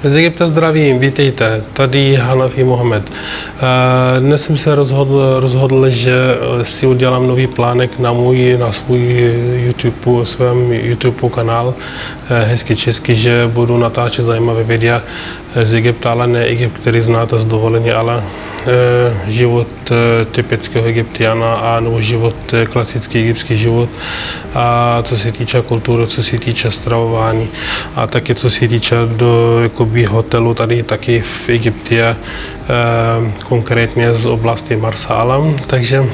Z Egypta zdravím, vítejte, tady Hanafi Mohamed. Dnes jsem se rozhodl, že si udělám nový plánek na svůj svém YouTube kanál Hezky česky, že budu natáčet zajímavé videa z Egypta, ale ne Egypt, který znáte z dovolení, ale život typického Egyptiana a nebo život, klasický egyptský život, a co se týče kultury, co se týče stravování a taky co se týče do hotelu tady taky v Egyptě, konkrétně z oblasti Marsa Alam. Takže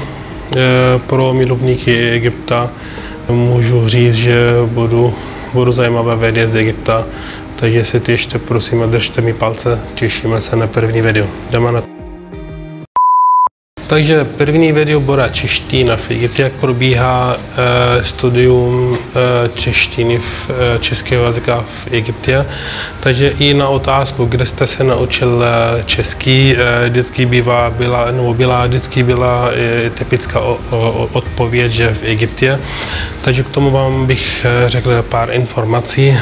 pro milovníky Egypta můžu říct, že budu zajímavé videa z Egypta, takže si ještě prosím držte mi palce, těšíme se na první video. Jdeme na to. Takže první video bude čeština v Egyptě, jak probíhá studium češtiny českého jazyka v Egyptě. Takže i na otázku, kde jste se naučil český, vždycky byla typická odpověď, že v Egyptě. Takže k tomu vám bych řekl pár informací.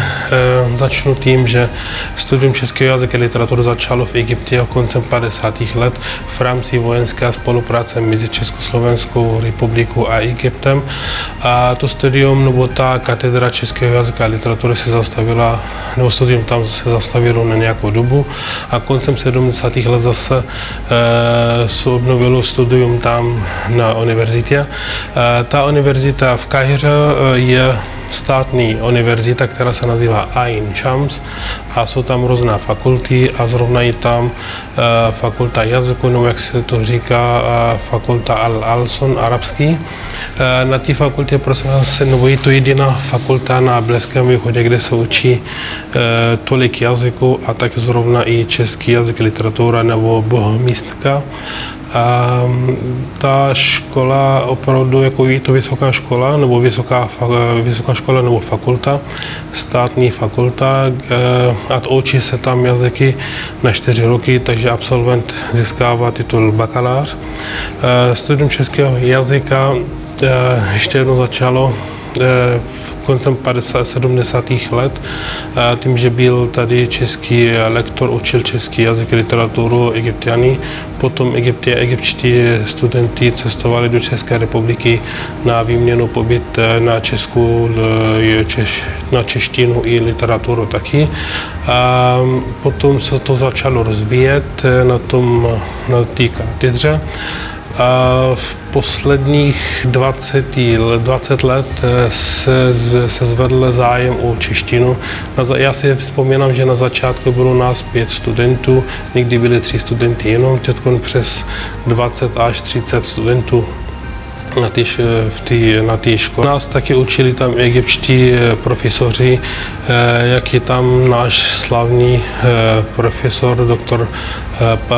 Začnu tím, že studium českého jazyka a literatury začalo v Egyptě koncem 50. let v rámci vojenské spolupráce mezi Československou republikou a Egyptem. A to studium nebo ta katedra českého jazyka a literatury se zastavila, nebo studium tam se zastavilo na nějakou dobu a koncem 70. let zase se obnovilo studium tam na univerzitě. Ta univerzita v Káhiře je státní univerzita, která se nazývá Ain Shams a jsou tam různé fakulty a zrovna je tam fakulta jazyku, nebo jak se to říká, fakulta Al-Alson arabský. Na té fakultě prosím vás, nebo je to jediná fakulta na Blízkém východě, kde se učí tolik jazyků a tak zrovna i český jazyk, literatura nebo bohemístka. A ta škola opravdu, jako je to vysoká škola nebo vysoká škola nebo fakulta, státní fakulta, a učí se tam jazyky na 4 roky, takže absolvent získává titul bakalář. Studium českého jazyka ještě jednou začalo koncem 70. let, tím, že byl tady český lektor, učil český jazyk, literaturu Egyptiany. Potom egyptští studenti cestovali do České republiky na výměnu pobyt na češtinu i literaturu taky. A potom se to začalo rozvíjet na té katedře. A v posledních 20 let se zvedl zájem o češtinu. Já si vzpomínám, že na začátku bylo nás 5 studentů, někdy byly 3 studenti jenom, teď přes 20 až 30 studentů na té škole. Nás taky učili tam egyptští profesoři, jak je tam náš slavný profesor,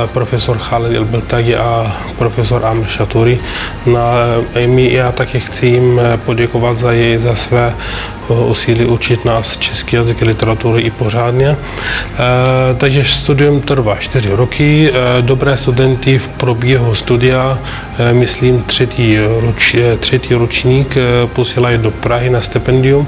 profesor Khalid El-Beltagi a profesor Amr Shatouri. Já taky chci jim poděkovat za své úsilí učit nás český jazyk a literaturu i pořádně. Takže studium trvá 4 roky. Dobré studenty v průběhu studia, myslím třetí ročník, posílají do Prahy na stipendium.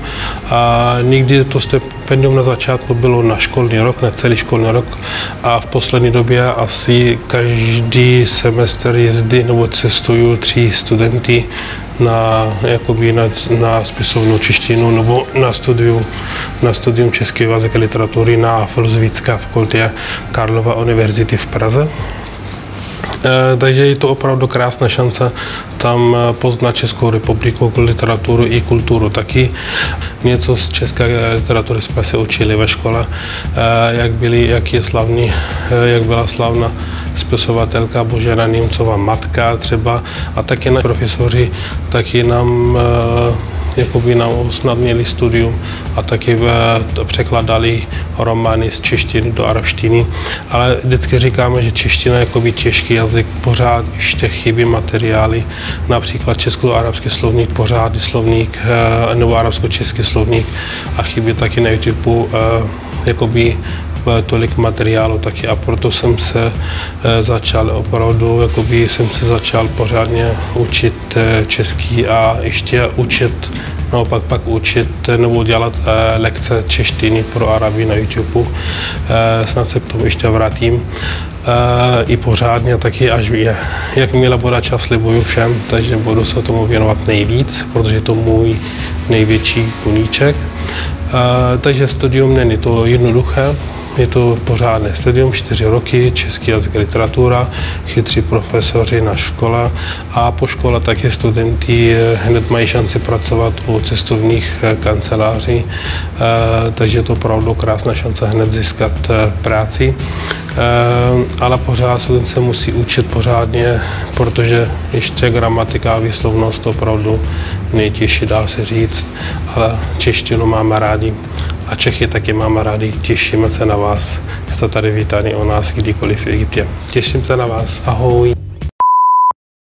A někdy to stipendium na začátku bylo na školní rok, na celý školní rok, a v poslední době asi každý semestr jezdí nebo cestují 3 studenty na spisovnou češtinu nebo na studium českého jazyka a literatury na Filozofické fakultě Karlova univerzity v Praze. Takže je to opravdu krásná šance tam poznat Českou republiku, literaturu i kulturu taky. Něco z české literatury jsme se učili ve škole, jak byla slavná spisovatelka Božena Němcová matka třeba, a taky na profesoři taky nám usnadnili studium a taky překladali romány z češtiny do arabštiny. Ale vždycky říkáme, že čeština je těžký jazyk, pořád ještě chybí materiály, například česko-arabský slovník, pořádný slovník nebo arabsko-český slovník, a chybí taky na YouTube tolik materiálu taky, a proto jsem se začal pořádně učit český a ještě učit naopak pak učit nebo dělat lekce češtiny pro Araby na YouTube. Snad se k tomu ještě vrátím. I pořádně taky, až jakmile bude čas, slibuju všem, takže budu se tomu věnovat nejvíc, protože je to můj největší koníček. Takže studium není to jednoduché, je to pořádné studium, 4 roky, český jazyk, literatura, chytří profesoři na škole a po škole taky studenti hned mají šanci pracovat u cestovních kanceláří, takže je to opravdu krásná šance hned získat práci. Ale pořád student se musí učit pořádně, protože ještě gramatika a výslovnost opravdu nejtěžší, dá se říct, ale češtinu máme rádi. A Čechy taky máme rádi, těšíme se na vás. Jste tady vítáni u nás kdykoliv v Egyptě. Těším se na vás, ahoj.